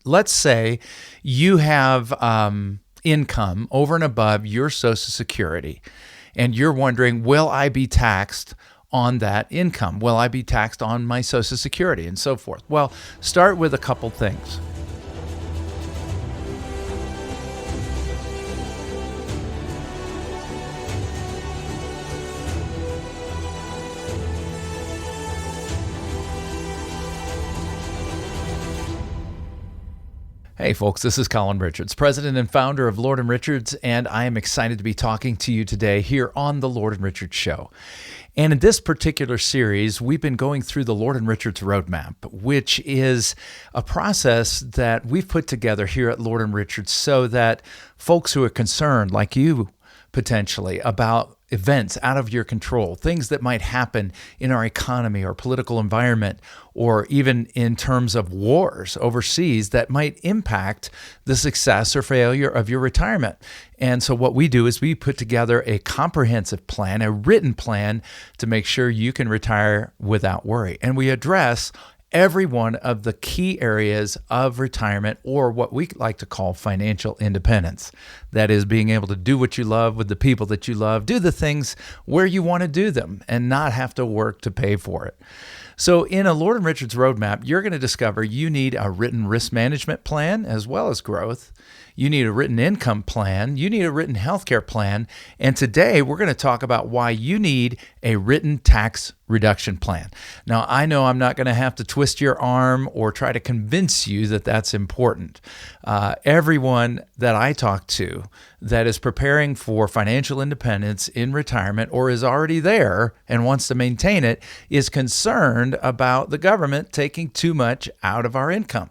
let's say you have income over and above your Social Security, and you're wondering, will I be taxed on that income? Will I be taxed on my Social Security and so forth? Well, start with a couple things. Hey folks, this is Colin Richards, president and founder of Lord & Richards, and I am excited to be talking to you today here on the Lord & Richards Show. And in this particular series, we've been going through the Lord & Richards Roadmap, which is a process that we've put together here at Lord & Richards so that folks who are concerned, like you potentially, about events out of your control, things that might happen in our economy or political environment, or even in terms of wars overseas that might impact the success or failure of your retirement. And so what we do is we put together a comprehensive plan, a written plan to make sure you can retire without worry. And we address every one of the key areas of retirement, or what we like to call financial independence. That is, being able to do what you love with the people that you love, do the things where you want to do them, and not have to work to pay for it. So in a Lord & Richards Roadmap, you're going to discover you need a written risk management plan as well as growth. You need a written income plan. You need a written healthcare plan. And today we're going to talk about why you need a written tax reduction plan. Now, I know I'm not going to have to twist your arm or try to convince you that that's important. Everyone that I talk to that is preparing for financial independence in retirement or is already there and wants to maintain it is concerned about the government taking too much out of our income.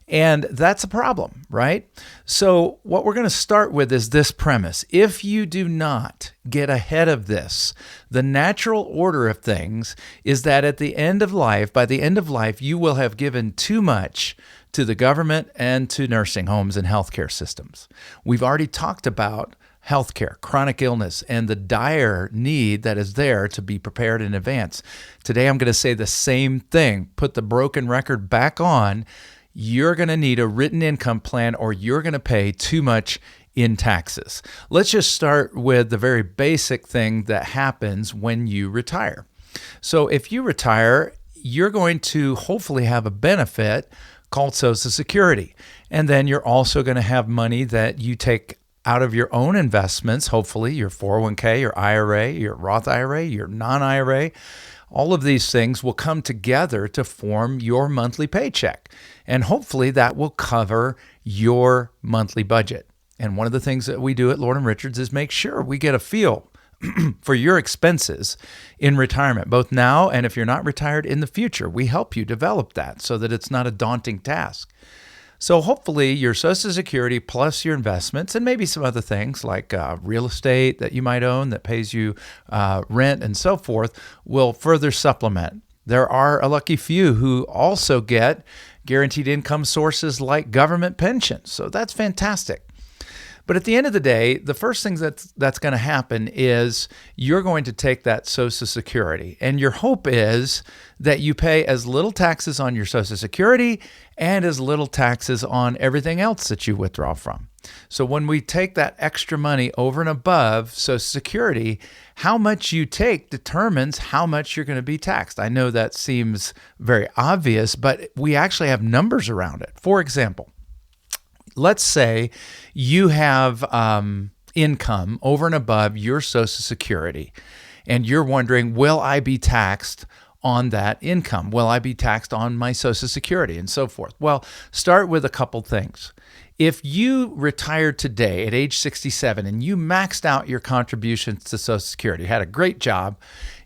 And that's a problem, right? So what we're going to start with is this premise. If you do not get ahead of this, the natural order of things is that at the end of life, by the end of life, you will have given too much to the government and to nursing homes and healthcare systems. We've already talked about healthcare, chronic illness, and the dire need that is there to be prepared in advance. Today, I'm going to say the same thing. Put the broken record back on. You're going to need a written income plan or you're going to pay too much in taxes. Let's just start with the very basic thing that happens when you retire. So if you retire, you're going to hopefully have a benefit called Social Security. And then you're also going to have money that you take out of your own investments, hopefully your 401k, your IRA, your Roth IRA, your non-IRA. All of these things will come together to form your monthly paycheck. And hopefully that will cover your monthly budget. And one of the things that we do at Lord & Richards is make sure we get a feel for your expenses in retirement, both now and if you're not retired in the future. We help you develop that so that it's not a daunting task. So hopefully your Social Security plus your investments and maybe some other things like real estate that you might own that pays you rent and so forth will further supplement. There are a lucky few who also get guaranteed income sources like government pensions. So that's fantastic. But at the end of the day, the first thing that's going to happen is you're going to take that Social Security. And your hope is that you pay as little taxes on your Social Security and as little taxes on everything else that you withdraw from. So when we take that extra money over and above Social Security, how much you take determines how much you're going to be taxed. I know that seems very obvious, but we actually have numbers around it. For example, let's say you have income over and above your Social Security, and you're wondering, will I be taxed on that income? Will I be taxed on my Social Security and so forth? Well, start with a couple things. If you retired today at age 67 and you maxed out your contributions to Social Security, had a great job,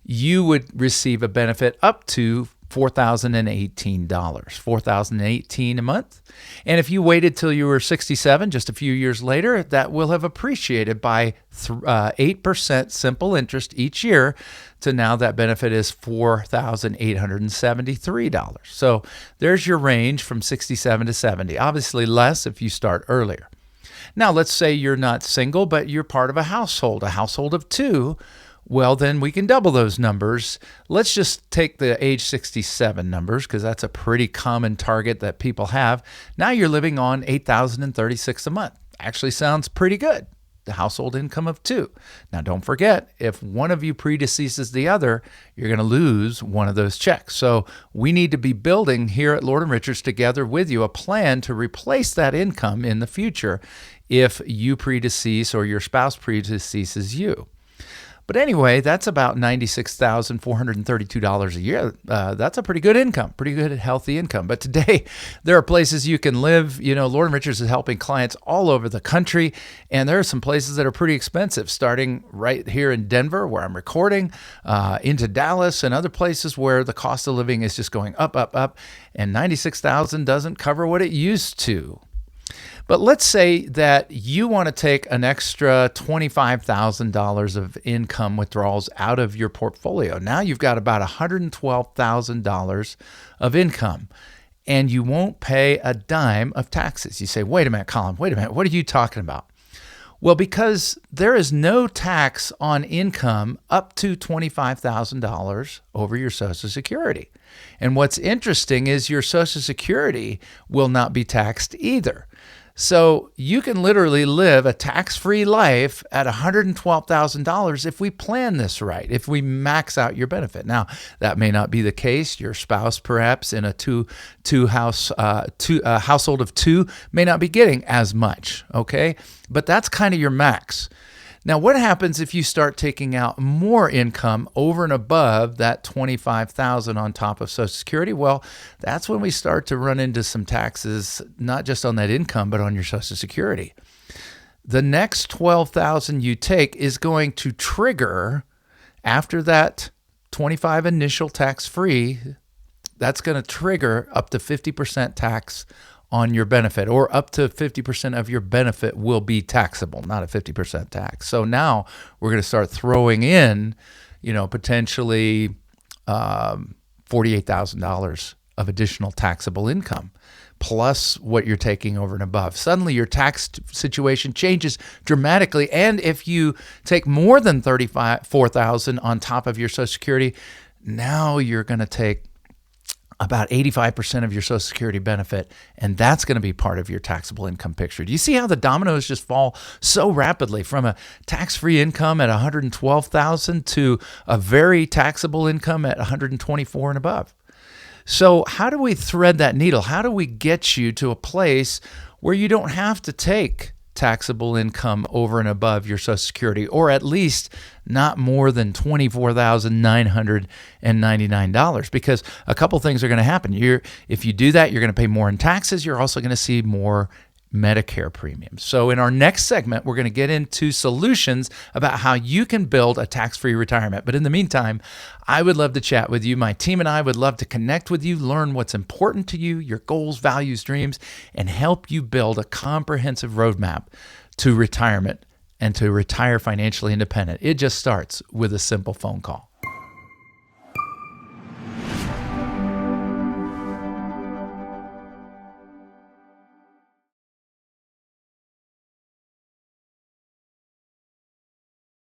you would receive a benefit up to $4,018, $4,018 a month. And if you waited till you were 67, just a few years later, that will have appreciated by 8% simple interest each year to now that benefit is $4,873. So there's your range from 67 to 70, obviously less if you start earlier. Now, let's say you're not single, but you're part of a household of two. Well, then we can double those numbers. Let's just take the age 67 numbers because that's a pretty common target that people have. Now you're living on $8,036 a month. Actually sounds pretty good. The household income of 2. Now, don't forget, if one of you predeceases the other, you're going to lose one of those checks. So we need to be building here at Lord & Richards together with you a plan to replace that income in the future if you predecease or your spouse predeceases you. But anyway, that's about $96,432 a year. That's a pretty good income, pretty good healthy income. But today, there are places you can live. You know, Lord & Richards is helping clients all over the country, and there are some places that are pretty expensive, starting right here in Denver, where I'm recording, into Dallas and other places where the cost of living is just going up, up, up, and $96,000 doesn't cover what it used to. But let's say that you want to take an extra $25,000 of income withdrawals out of your portfolio. Now you've got about $112,000 of income, and you won't pay a dime of taxes. You say, wait a minute, Colin, wait a minute, what are you talking about? Well, because there is no tax on income up to $25,000 over your Social Security. And what's interesting is your Social Security will not be taxed either. So you can literally live a tax-free life at $112,000 if we plan this right, if we max out your benefit. Now, that may not be the case. Your spouse, perhaps in a household of 2, may not be getting as much, okay? But that's kind of your max. Now, what happens if you start taking out more income over and above that $25,000 on top of Social Security? Well, that's when we start to run into some taxes, not just on that income, but on your Social Security. The next $12,000 you take is going to trigger, after that 25 initial tax-free, that's going to trigger up to 50% tax on your benefit, or up to 50% of your benefit will be taxable, not a 50% tax. So now we're going to start throwing in, potentially $48,000 of additional taxable income, plus what you're taking over and above. Suddenly your tax situation changes dramatically. And if you take more than $34,000 on top of your Social Security, now you're going to take about 85% of your Social Security benefit, and that's going to be part of your taxable income picture. Do you see how the dominoes just fall so rapidly from a tax-free income at $112,000 to a very taxable income at $124,000 and above? So how do we thread that needle? How do we get you to a place where you don't have to take taxable income over and above your Social Security, or at least not more than $24,999, because a couple things are going to happen. If you do that, you're going to pay more in taxes. You're also going to see more Medicare premiums. So in our next segment, we're going to get into solutions about how you can build a tax-free retirement. But in the meantime, I would love to chat with you. My team and I would love to connect with you, learn what's important to you, your goals, values, dreams, and help you build a comprehensive roadmap to retirement and to retire financially independent. It just starts with a simple phone call.